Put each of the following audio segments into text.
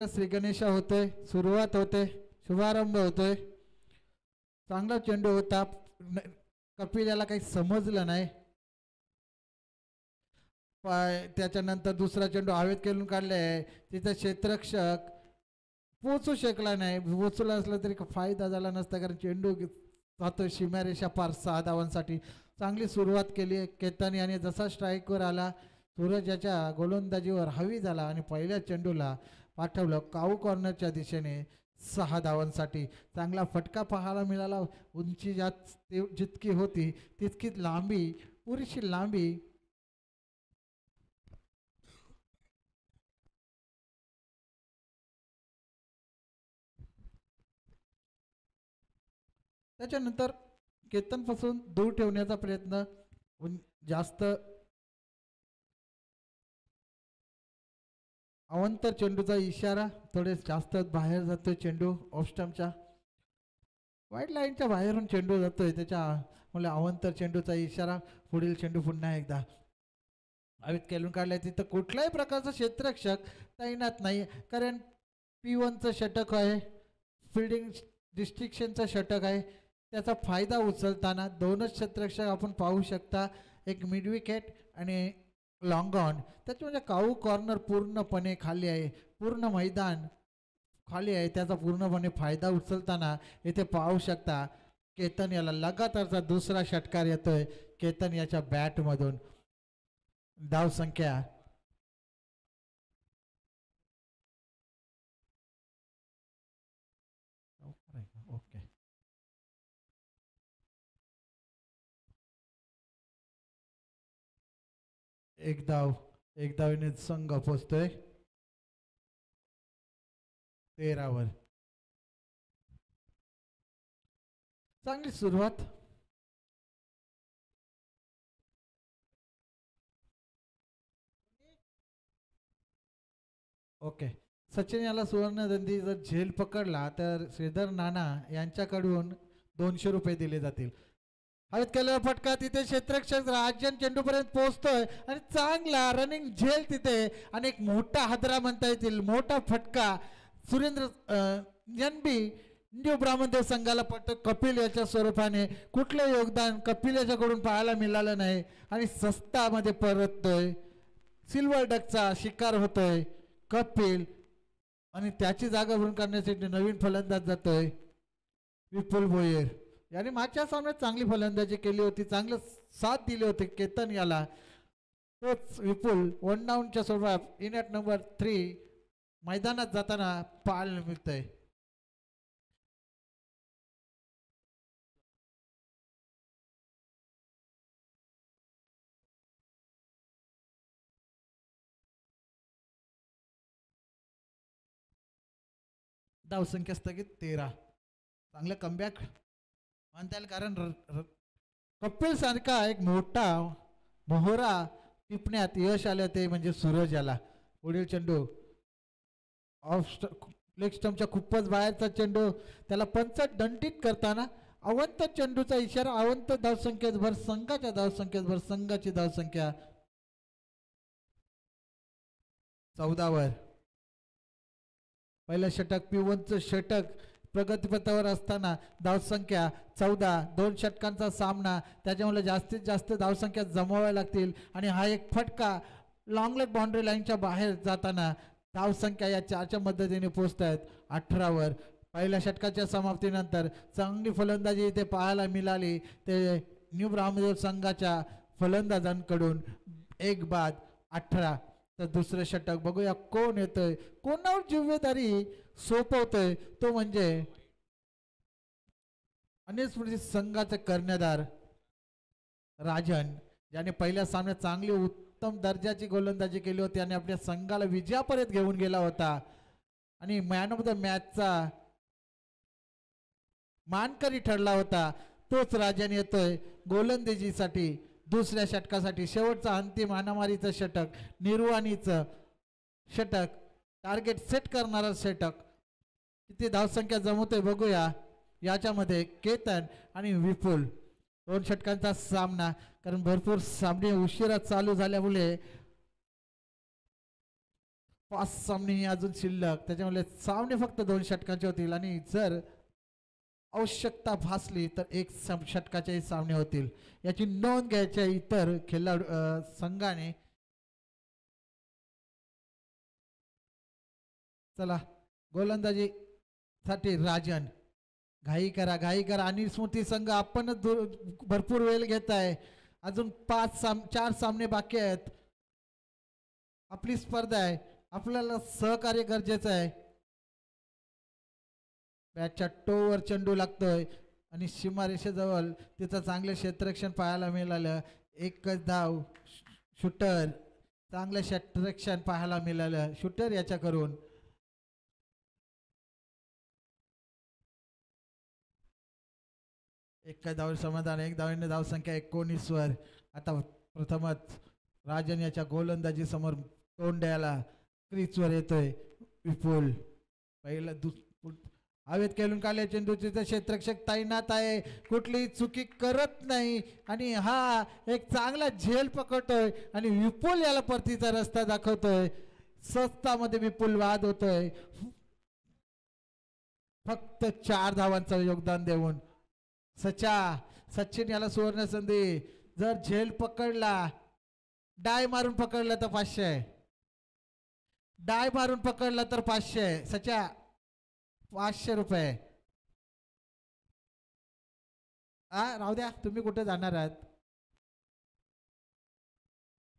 श्री गणेशा होतोय, सुरुवात होते, शुभारंभ होतोय. चांगला चेंडू होता, कपिल याला काही समजलं नाही. त्याच्यानंतर दुसरा चेंडू हवेत खेळून काढलाय, तिथं क्षेत्ररक्षक पोचू शकला नाही. पोचला असला तरी फायदा झाला नसता, कारण चेंडू जातोय सीमारेषा पार 6 धावांसाठी. चांगली सुरुवात केली केतन याने. जसा स्ट्राईकवर आला सूरज याच्या गोलंदाजीवर हवी झाला आणि पहिल्या चेंडूला पाठवलं काऊ कॉर्नरच्या दिशेने 6 धावांसाठी. चांगला फटका पाहायला मिळाला. उंची जितकी होती तितकी लांबी, पुरेशी लांबी. त्याच्यानंतर केतनपासून दूर ठेवण्याचा प्रयत्न, जास्त अवंतर चेंडूचा इशारा, थोडे जास्त बाहेर जातोय चेंडू ऑफ स्टंपच्या. वाईट लाईनच्या बाहेरून चेंडू जातोय, त्याच्यामुळे अवंतर चेंडूचा इशारा. पुढील चेंडू पुन्हा एकदा हवेत खेळून काढलाय. तिथं कुठल्याही प्रकारचा क्षेत्ररक्षक तैनात नाही, कारण P1चं षटक आहे, फिल्डिंग डिस्ट्रिक्शनचं षटक आहे. त्याचा फायदा उचलताना दोनच क्षेत्ररक्षक आपण पाहू शकता, एक मिड विकेट आणि लॉंग ऑन. त्याच्यामध्ये काऊ कॉर्नर पूर्णपणे खाली आहे, पूर्ण मैदान खाली आहे. त्याचा पूर्णपणे फायदा उचलताना इथे पाहू शकता केतन याला लगातारचा दुसरा षटकार येतोय केतन याच्या बॅटमधून. धाव संख्या ओके, एक धावने संघ पोचतोय 13 वर. चांगली सुरुवात. ओके, सचिन याला सुवर्णदंडी जर झेल पकडला तर श्रीधर नाना यांच्याकडून 200 रुपये दिले जातील. हवेत केलेला फटका, तिथे क्षेत्ररक्षक राजन चेंडूपर्यंत पोहोचतोय आणि चांगला रनिंग झेल तिथे आणि एक मोठा हादरा म्हणता येतील, मोठा फटका सुरेंद्र NB न्यू ब्राह्मणदेव संघाला पडतो. कपिल याच्या स्वरूपाने कुठलं योगदान कपिल याच्याकडून पाहायला मिळालं नाही आणि सस्तामध्ये परततोय. सिल्वर डकचा शिकार होतोय कपिल आणि त्याची जागा भरून काढण्यासाठी नवीन फलंदाज जातोय विपुल भोयर. याने मागच्या सामन्यात चांगली फलंदाजी केली होती, चांगलं साथ दिली होती केतन याला. तोच विपुल 1 डाऊनच्या स्वरूपात इन ॲट नंबर 3 मैदानात जाताना पाहायला मिळतंय. धावसंख्या स्थगित 13. चांगलं कमबॅक म्हणता येईल, कारण कपिल सारखा एक मोठा मोहरा टिपण्यात यश आलं ते म्हणजे सूरज याला. पुढील चेंडू ऑफ लेग स्टंपच्या खूपच बाहेरचा चेंडू, त्याला पंच दंडित करताना अवंत चेंडूचा इशारा. अवंत धावसंख्येत भर, संघाच्या धावसंख्येत भर, संघाची धावसंख्या 14 वर. पहिलं षटक P1चं षटक प्रगतीपथावर असताना धावसंख्या 14. 2 षटकांचा सामना, त्याच्यामुळे जास्तीत जास्त धावसंख्या जमवाव्या लागतील आणि हा एक फटका लॉंग लेग बाउंड्री लाईनच्या बाहेर जाताना धावसंख्या या 4च्या मदतीने पोहोचत आहेत 18 वर. पहिल्या षटकाच्या समाप्तीनंतर चांगली फलंदाजी इथे पाहायला मिळाली ते न्यू ब्राह्मदेव संघाच्या फलंदाजांकडून. 1 बाद 18. तर दुसरं षटक बघूया कोण येतोय, कोणावर जिम्मेदारी सोपवतोय, तो म्हणजे अनिस्मृती संघाचे कर्णधार राजन, ज्याने पहिल्या सामन्यात चांगली उत्तम दर्जाची गोलंदाजी केली होती आणि आपल्या संघाला विजयापर्यंत घेऊन गेला होता आणि मॅन ऑफ द मॅचचा मानकरी ठरला होता. तोच राजन येतोय गोलंदाजीसाठी दुसऱ्या षटकासाठी. शेवटचा अंतिम हाणामारीचं षटक, निर्वाणीचं षटक, टार्गेट सेट करणारा षटक. किती धावसंख्या जमवतोय बघूया याच्यामध्ये केतन आणि विपुल. 2 षटकांचा सामना, कारण भरपूर सामने उशिरा चालू झाल्यामुळे 5 सामने अजून शिल्लक, त्याच्यामुळे सामने फक्त 2 षटकांचे होतील आणि जर आवश्यकता भासली तर एक षटकाचेही सामने होतील. याची नोंद घ्यायच्या इतर खेळाडू संघाने. चला गोलंदाजी साठी राजन, घाई करा घाई करा. आणि स्मृती संघ आपणच भरपूर वेळ घेत आहे. अजून 4 सामने बाकी आहेत. आपली स्पर्धा आहे, आपल्याला सहकार्य गरजेचं आहे. बॅटच्या टोवर चेंडू लागतोय आणि सीमारेषेजवळ तिचं चांगले क्षेत्ररक्षण पाहायला मिळालं. एकच धाव. शूटर, चांगलं क्षेत्ररक्षण पाहायला मिळालं शूटर याच्याकडून. एक धाव समाधान, एक धावेने धावसंख्या 19 वर. आता प्रथमच राजन याच्या गोलंदाजी समोर तोंड द्यायला क्रीजवर येतोय विपुल. पहिला हवेत खेळून काढले चेंडूचे क्षेत्ररक्षक तैनात आहे, कुठलीही चुकी करत नाही आणि हा एक चांगला झेल पकडतोय आणि विपुल याला परतीचा रस्ता दाखवतोय. स्वस्तामध्ये विपुल वाद होतोय. फक्त 4 धावांचं योगदान देऊन सचिन याला सुवर्ण संधी. जर झेल पकडला, डाय मारून पकडला तर 500, डाय मारून पकडला तर 500. सचा 500 रुपये. राहू द्या, तुम्ही कुठे जाणार आहात?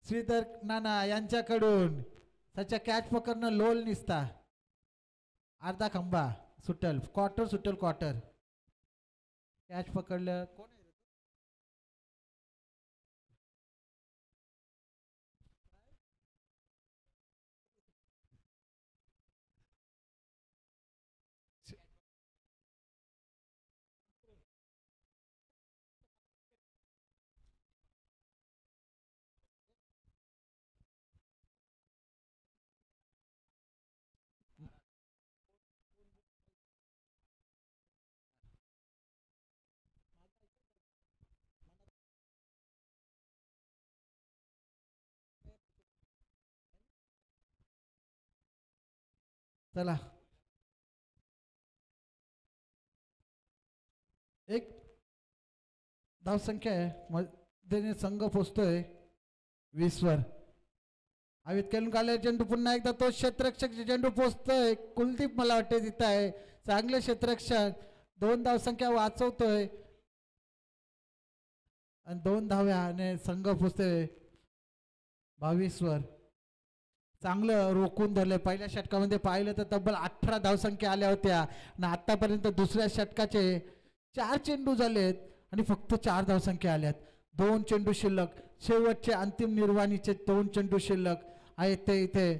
श्रीधर नाना यांच्याकडून त्याच्या कॅच पकडणं लोल निसता. अर्धा खंबा सुटल, क्वार्टर सुटल, क्वार्टर. कॅच पकडलं कोण आहे? चला एक धावसंख्या आहे मध्ये संघ पोचतोय 20 वर. हवेत खेळून काढलेला चेंडू पुन्हा एकदा तो क्षेत्ररक्षक चेंडू पोचतोय. कुलदीप मला वाटते तिथं आहे. चांगले क्षेत्ररक्षक 2 धावसंख्या वाचवतोय आणि 2 धाव्याने संघ पोचतोय 22 वर. चांगलं रोखून धरलंय. पहिल्या षटकामध्ये पाहिलं तर तब्बल 18 धावसंख्या आल्या होत्या आणि आतापर्यंत दुसऱ्या षटकाचे 4 चेंडू झालेत आणि फक्त 4 धावसंख्या आल्यात. 2 चेंडू शिल्लक. शेवटचे अंतिम निर्वाणीचे 2 चेंडू शिल्लक आहेत ते इथे.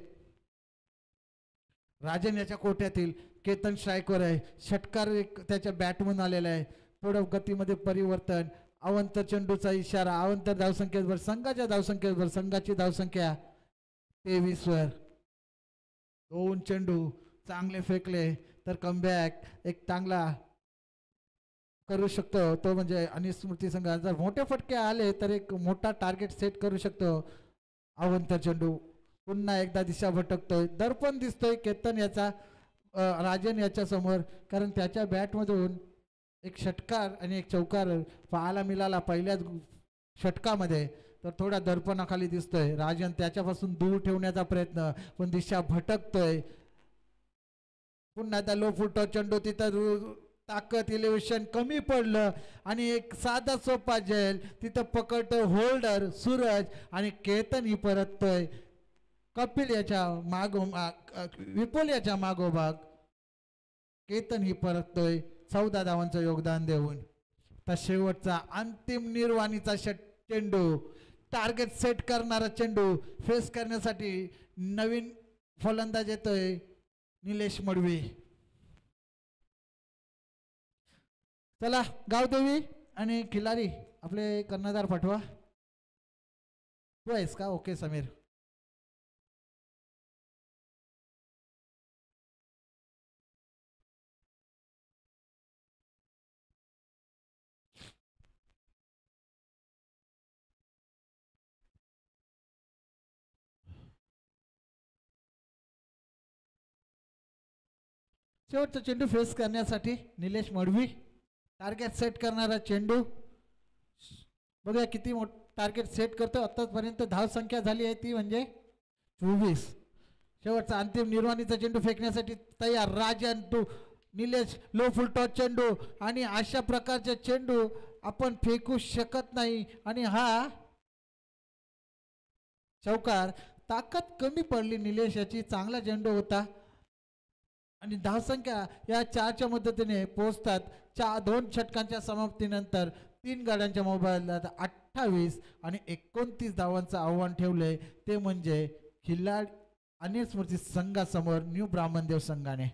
राजन याच्या कोट्यातील केतन स्ट्राईकवर आहे. षटकार एक त्याच्या बॅटमधून आलेला आहे. थोडं गतीमध्ये परिवर्तन. अवंत चेंडूचा इशारा. अवंत धावसंख्येवर संघाच्या धावसंख्येवर संघाची धावसंख्या 23 वर. 2 चेंडू चांगले फेकले तर कमबॅक एक चांगला करू शकतो तो म्हणजे. आणि स्मृती संघ जर मोठे फटके आले तर एक मोठा टार्गेट सेट करू शकतो. अवंत चेंडू पुन्हा एकदा दिशा भटकतोय. दर्पण दिसतोय केतन याचा राजन याच्या समोर, कारण त्याच्या बॅटमधून एक षटकार आणि एक चौकार पाहायला मिळाला पहिल्याच षटकामध्ये. तर थोड्या दर्पणाखाली दिसतोय. राजन त्याच्यापासून दूर ठेवण्याचा प्रयत्न, पण दिशा भटकतोय. पुन्हा त्या लो फुटो चेंडू तिथं ताकद इलेव्हेशन कमी पडलं आणि एक साधा सोपा झेल तिथं पकडतोय होल्डर सूरज आणि केतन ही परततोय. कपिल याच्या विपुल याच्या मागोभाग केतन ही परततोय 14 धावांचं योगदान देऊन. तर शेवटचा अंतिम निर्वाणीचा चेंडू, टार्गेट सेट करणारा चेंडू फेस करण्यासाठी नवीन फलंदाज येतोय निलेश मडवी. चला गावदेवी आणि खिलारी आपले कर्णधार पाठवा. तू आहेस का? ओके समीर. शेवटचा चेंडू फेस करण्यासाठी निलेश मडवी टार्गेट सेट करणारा चेंडू बघूया किती टार्गेट सेट करतो आतापर्यंत धाव संख्या झाली आहे ती म्हणजे 24 शेवटचा अंतिम निर्वाणीचा चेंडू फेकण्यासाठी तयार Rajan to Nilesh low full toss चेंडू आणि अशा प्रकारचे चेंडू आपण फेकू शकत नाही आणि हा चौकार ताकद कमी पडली निलेश याची चांगला चेंडू होता आणि धावसंख्या या 4च्या मदतीने पोहोचतात 2 षटकांच्या समाप्तीनंतर 3 गाड्यांच्या मोबाईलला 28 आणि 29 धावांचं आव्हान ठेवलंय ते म्हणजे खिलाडी अनिल स्मृती संघासमोर न्यू ब्राह्मणदेव संघाने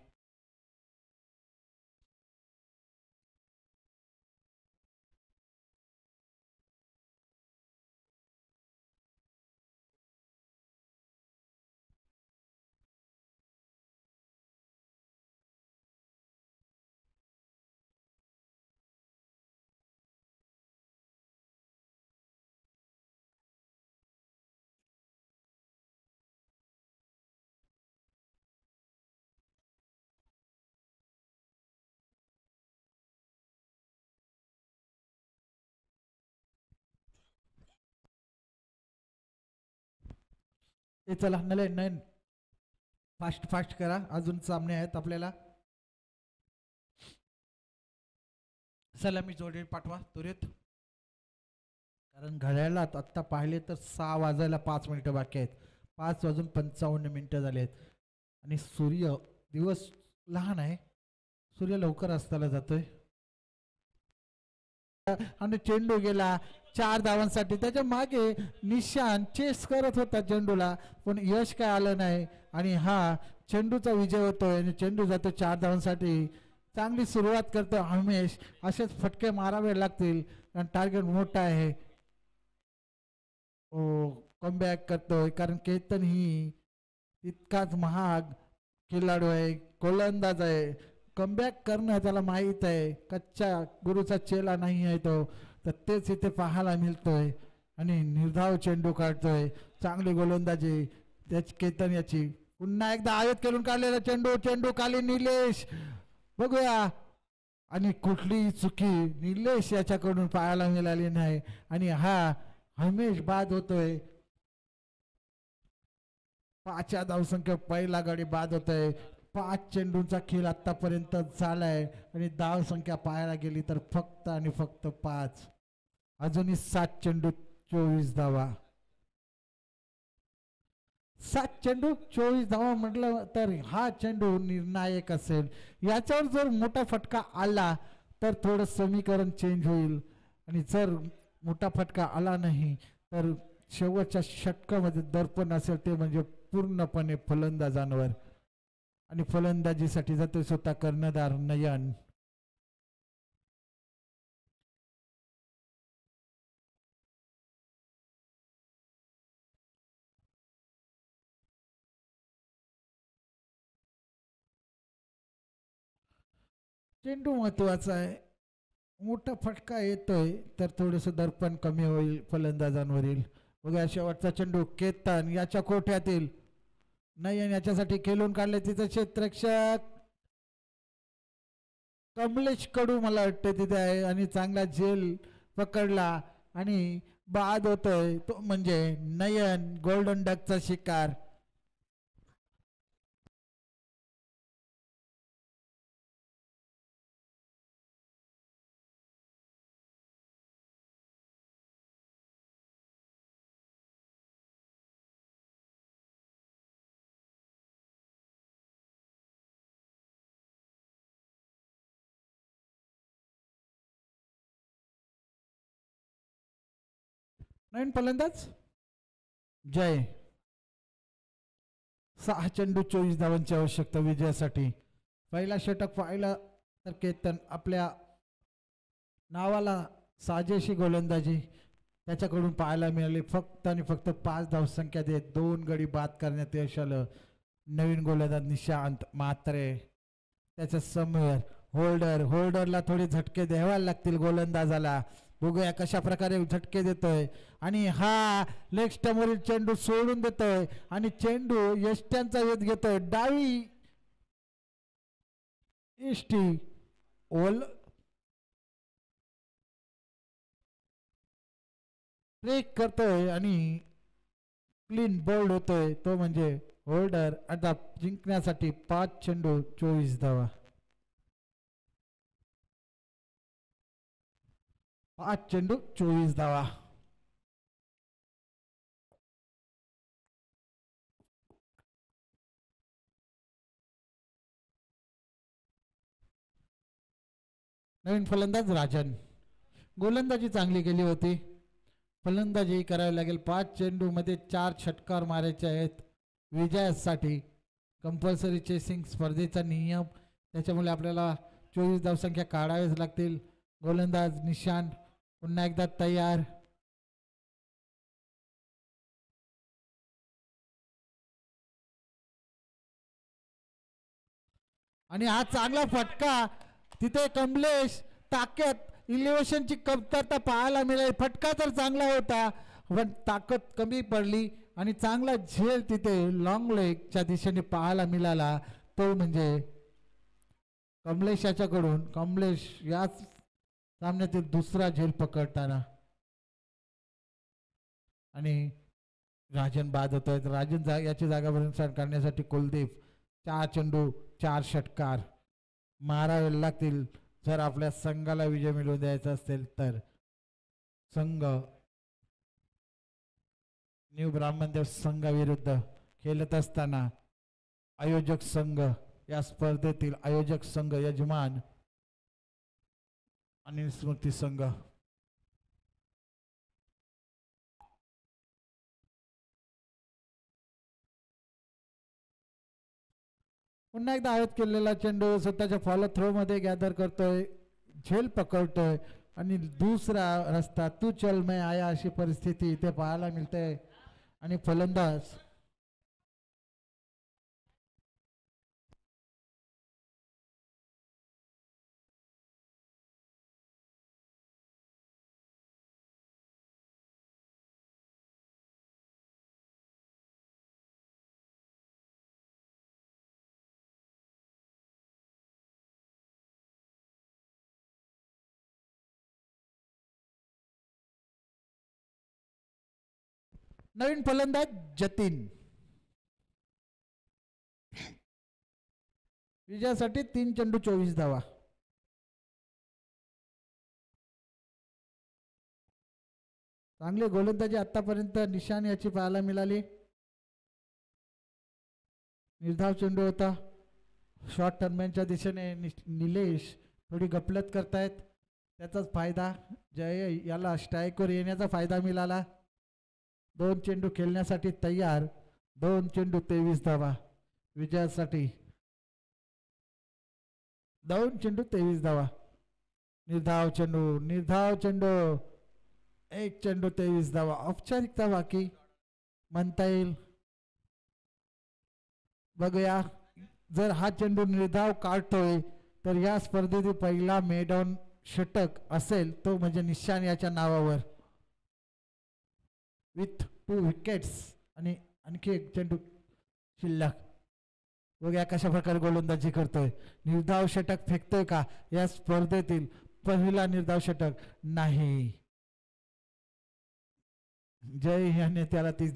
ते चला नयन फास्ट फास्ट करा अजून सामने आहेत आपल्याला सलामी जोडे पाठवा त्वरित कारण घड्याळात आत्ता पाहिले तर 6 वाजायला 5 मिनिटं बाकी आहेत 5 वाजून 55 मिनिटं झाले आहेत आणि सूर्य दिवस लहान आहे सूर्य लवकर अस्ताला जातोय आणि चेंडू गेला 4 धावांसाठी त्याच्या मागे निशान चेस करत होता चेंडूला पण यश काय आलं नाही आणि हा चेंडूचा विजय होतोय आणि चेंडू जातो 4 धावांसाठी चांगली सुरुवात करतो हमेश असेच फटके मारावे लागतील कारण टार्गेट मोठा आहे कमबॅक करतोय कारण केतन ही तितकाच महाग खेळाडू आहे गोलंदाज आहे कमबॅक करणं त्याला माहीत आहे कच्च्या गुरुचा चेला नाही आहे तो तर तेच इथे पाहायला मिळतोय आणि निर्धाव चेंडू काढतोय चांगली गोलंदाजी त्याची केतन याची पुन्हा एकदा आयोत केलून काढलेला चेंडू खाली निलेश बघूया आणि कुठलीही चुकी निलेश याच्याकडून पाहायला मिळाली नाही आणि हा हमेश बाद होतोय 5 धावसंख्या पहिला गडी बाद होतोय 5 चेंडूंचा खेळ आतापर्यंत झालाय आणि धाव संख्या पाहायला गेली तर फक्त आणि फक्त 5 अजूनही 7 चेंडू 24 धावा 7 चेंडू 24 धावा म्हटलं तर हा चेंडू निर्णायक असेल याच्यावर जर मोठा फटका आला तर थोडं समीकरण चेंज होईल आणि जर मोठा फटका आला नाही तर शेवटच्या षटकामध्ये दर्पण असेल ते म्हणजे पूर्णपणे फलंदाजांवर आणि फलंदाजीसाठी जातो स्वतः कर्णधार नयन चेंडू महत्वाचा आहे मोठा फटका येतोय तर थोडस दर्पण कमी होईल फलंदाजांवरील बघा शेवटचा चेंडू केतन याच्या कोठ्यातील नयन याच्यासाठी खेळून काढले तिथे क्षेत्ररक्षक कमलेश कडू मला वाटतं तिथे आहे आणि चांगला झेल पकडला आणि बाद होतोय तो म्हणजे नयन गोल्डन डकचा शिकार नयन फलंदाज जय 6 चेंडू 24 धावांची आवश्यकता विजयासाठी पहिला षटक पाहिला तर केतन आपल्या नावाला साजेशी गोलंदाजी त्याच्याकडून पाहायला मिळाली फक्त आणि फक्त 5 धावसंख्या देत 2 गडी बाद करण्यात यश आलं नवीन गोलंदाज निशांत म्हात्रे त्याच्या समोर होल्डरला थोडे झटके द्यावे लागतील गोलंदाजाला बघूया कशा प्रकारे झटके देतोय आणि हा लेग स्टंपवरील चेंडू सोडून देतोय आणि चेंडू यष्ट्यांचा वेध घेतोय डावी इष्टी ओल ब्रेक करतोय आणि क्लीन बोल्ड होतोय तो म्हणजे होल्डर. आता जिंकण्यासाठी 5 चेंडू 24 धावा. 5 चेंडू 24 धावा. नवीन फलंदाज राजन. गोलंदाजी चांगली केली होती. फलंदाजी करावी लागेल. 5 चेंडू मध्ये 4 षटकार मारायचे आहेत विजयासाठी. कंपल्सरी चेसिंग स्पर्धेचा नियम, त्याच्यामुळे आपल्याला 24 धावसंख्या काढाव्याच लागतील. गोलंदाज निशांत पुन्हा एकदा तयार. आणि हा चांगला फटका. तिथे कमलेश ताकद इलेव्हेशनची कमतरता पाहायला मिळेल. फटका तर चांगला होता पण ताकद कमी पडली आणि चांगला झेल तिथे लॉंग लेगच्या दिशेने पाहायला मिळाला तो म्हणजे कमलेश याच्याकडून. कमलेश याच सामन्यातील दुसरा झेल पकडताना. आणि राजन बाद होतोय. राजन याची जागा भरून करण्यासाठी कुलदीप. 4 चेंडू 4 षटकार मारावे लागतील जर आपल्या संघाला विजय मिळवून द्यायचा असेल तर. संघ न्यू ब्राह्मणदेव संघाविरुद्ध खेळत असताना आयोजक संघ, या स्पर्धेतील आयोजक संघ यजमान आणि स्मृती संघ. पुन्हा एकदा आयोजित केलेला चेंडू स्वतःच्या फॉलो थ्रो मध्ये गॅदर करतोय, झेल पकडतोय आणि दुसरा रस्ता तू चल मैं आया अशी परिस्थिती इथे पाहायला मिळते. आणि फलंदाज नवीन फलंदाज जतीन. विजयासाठी 3 चेंडू 24 धावा. चांगली गोलंदाजी आतापर्यंत निशान याची पाहायला मिळाली. निर्धाव चेंडू होता. शॉर्ट टर्नमॅनच्या दिशेने निलेश थोडी गफलत करतायत, त्याचाच फायदा. जय याला स्ट्राईकवर येण्याचा फायदा मिळाला. 2 चेंडू खेळण्यासाठी तयार. 2 चेंडू 23 धावा. विजयासाठी 2 चेंडू 23 धावा. निर्धाव चेंडू 1 चेंडू 23 धावा. औपचारिकता बाकी म्हणता येईल. बघूया, जर हा चेंडू निर्धाव काढतोय तर या स्पर्धेतील पहिला मेडॉन षटक असेल तो म्हणजे निशान याच्या नावावर विथ 2 विकेट्स. आणि आणखी 1 चेंडू शिल्लक. बघूया कशा प्रकारे गोलंदाजी करतोय. निर्धाव षटक फेकतोय का या स्पर्धेतील पहिला निर्धाव षटक? नाही. जय याने त्याला 30